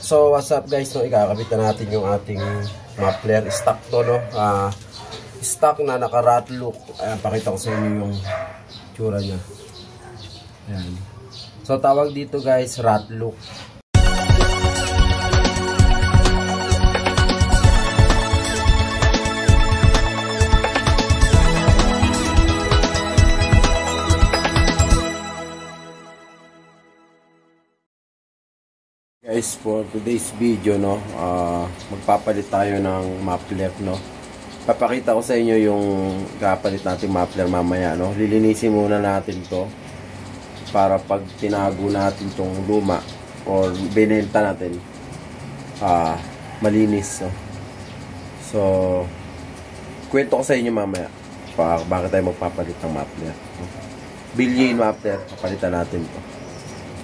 So what's up guys, no, ikakabit na natin yung ating muffler. Stock to, no, stock na naka rat look. Ayan, pakita ko sa inyo yung tsura nya. Ayan. So tawag dito guys, rat look. Guys, for today's video, no, magpapalit tayo ng muffler, no. Papakita ko sa inyo yung kapalit natin muffler mamaya, no. Lilinisin muna natin to para pag tinago natin tong luma or binenta natin, malinis, no. So kwento ko sa inyo mamaya bakit tayo magpapalit ng muffler, no? Billion muffler, papalitan natin to.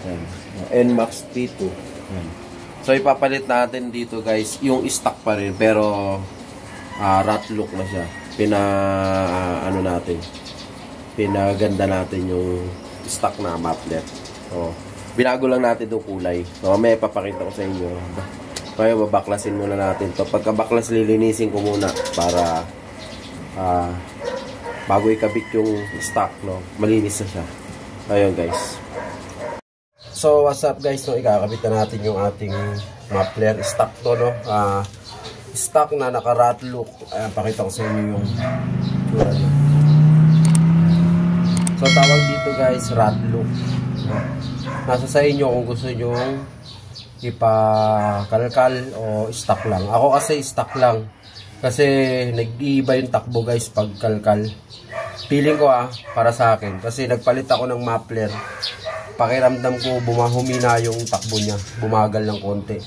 Ayan, NMAX P2. So ipapalit natin dito guys, yung stock pa rin pero rat look na siya. Pinaganda natin yung stock na muffler. So binago lang natin itong kulay. So may papakita ko sa inyo. Kaya babaklasin muna natin to. Pagka baklas, lilinisin ko muna para bago ikabit yung stock, no, malinis na siya. Ayun guys. So what's up guys, no, ikakabit na natin yung ating muffler. Stock to, no, stock na naka rat look. Ayan, pakita ko sa inyo yung tsura nya. So tawag dito guys, rat look. Nasa sa inyo kung gusto nyo ipakalkal o stock lang. Ako kasi stock lang kasi nag-iiba yung takbo guys pag kalkal. Feeling ko para sa akin kasi nagpalit ako ng muffler. Pakiramdam ko humina yung takbo niya, bumagal ng konti.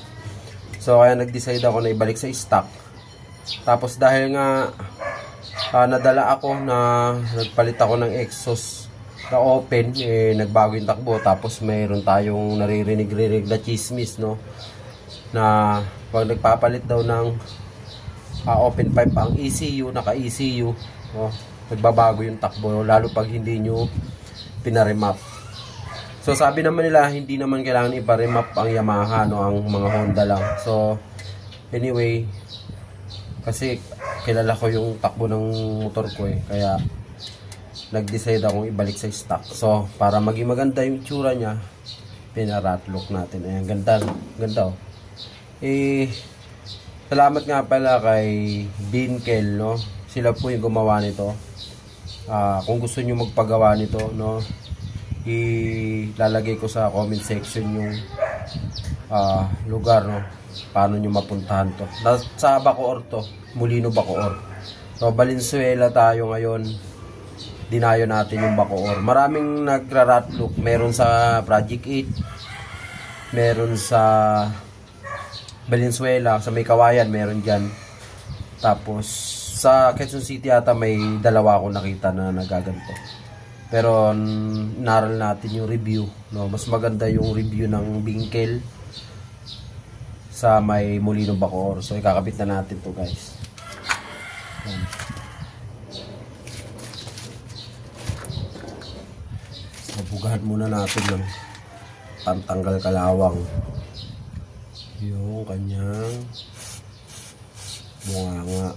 So kaya nag-decide ako na ibalik sa stock. Tapos dahil nga nadala ako na nagpalit ako ng exhaust na open, nagbago yung takbo. Tapos mayroon tayong naririnig na chismis, no, na pag nagpapalit daw ng open pipe ang ECU, naka ECU, no, nagbabago yung takbo, lalo pag hindi nyo pinaremap. So sabi naman nila hindi naman kailangan ipa-remap ang Yamaha, no, ang mga Honda lang. So anyway, kasi kilala ko yung takbo ng motor ko kaya nag-decide akong ibalik sa stock. So para maging maganda yung itsura niya, pina-rat look natin. Ayan, ganda, ganda oh. Salamat nga pala kay Binkel, no. Sila po yung gumawa nito. Kung gusto niyo magpagawa nito, no, ilalagay ko sa comment section yung lugar, no, paano nyo mapuntahan to. Sa Bacoor to, Molino Bacoor. So Valenzuela tayo ngayon, dinayo natin yung Bacoor. Maraming nagra-rat look, meron sa Project 8, meron sa Valenzuela, sa May Kawayan meron dyan. Tapos sa Quezon City ata may dalawa ako nakita na nagaganto. Pero naral natin yung review, no, mas maganda yung review ng Binkel sa may Molino Bacoor. So ikakabit na natin to guys. So bugahan muna natin ng pantanggal kalawang yung kanyang bunganga.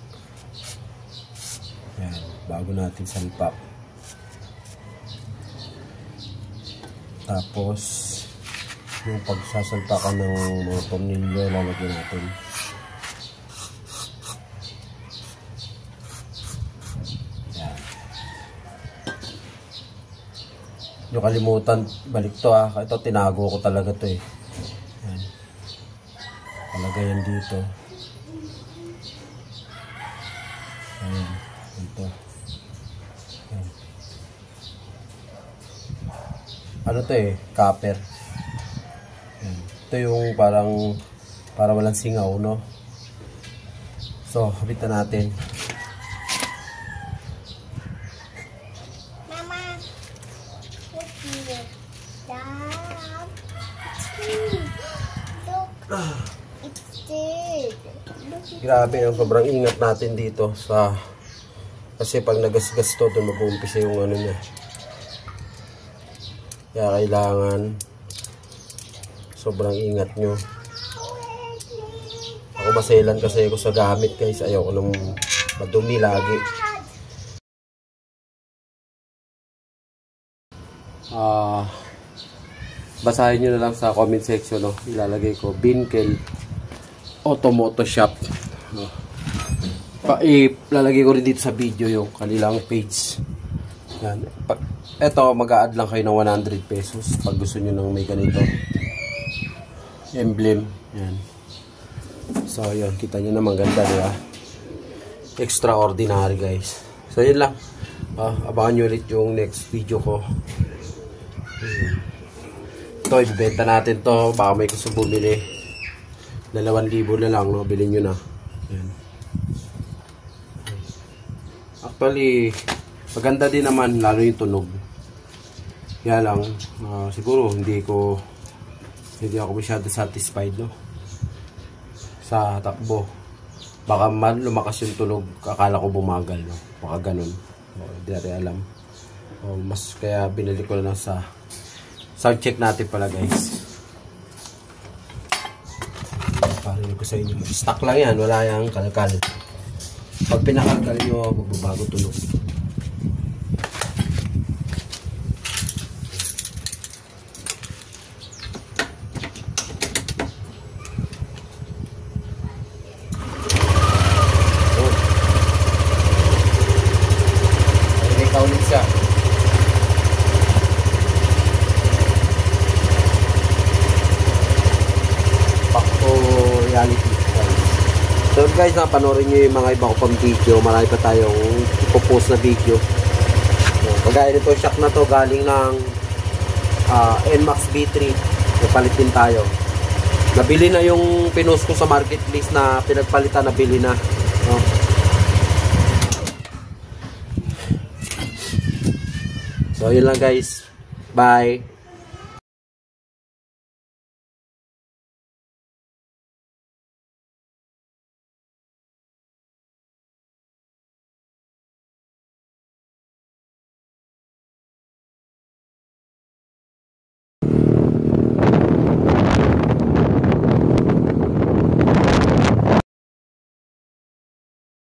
Yan, bago natin salpak. Tapos yung pagsasalpakan ng mga tornilyo lalagyan natin. Yan. Yung kalimutan, balik to ito tinago ko talaga to Yan. Palagayan dito. Ayan, ito. Ayan. Ano to copper. Ayan. Ito yung para walang singaw, no. So habitan natin. Mama, look here. Dad, look, it's dead. Grabe, sobrang ingat natin dito kasi pag nagasgas to, doon mag-uumpisa yung ano niya. Kaya kailangan sobrang ingat nyo. maselan kasi ako sa gamit guys. Ayoko nang madumi lagi. Basahin nyo na lang sa comment section, no? Ilalagay ko Binkel Automoto Shop. Ilalagay ko rin dito sa video yung kanilang page. Yan. Eto, mag-a-add lang kayo ng 100 pesos pag gusto nyo ng may ganito emblem. Yan. So, yun. Kita nyo naman ganda, diba? Extraordinary, guys. So, yun lang. Abangan nyo ulit yung next video ko. Ito, ibibenta natin to. Baka may gusto bumili. 2,000 na lang, no? Bilhin nyo na. Yan. Actually, maganda din naman, lalo yung tunog. Kaya lang, siguro hindi ako masyado satisfied, no? Sa takbo. Baka lumakas yung tunog, akala ko bumagal, no? Baka ganun. Hindi natin alam. Mas kaya binili ko na lang sa sound check natin pala, guys. Parinig ko sa inyo. Stock lang yan, wala yung kalkal. Pag pinakalkal nyo, magbabago tunog. Ulit siya. Back to reality, guys. So guys, panoorin nyo yung mga iba ko pang video. Marami pa tayong ipopost na video. So, kagaya nito, shock na to galing ng NMAX B3. Napalit din tayo. Nabili na yung pinost ko sa marketplace na pinagpalitan, nabili na. So, yun lang guys. Bye.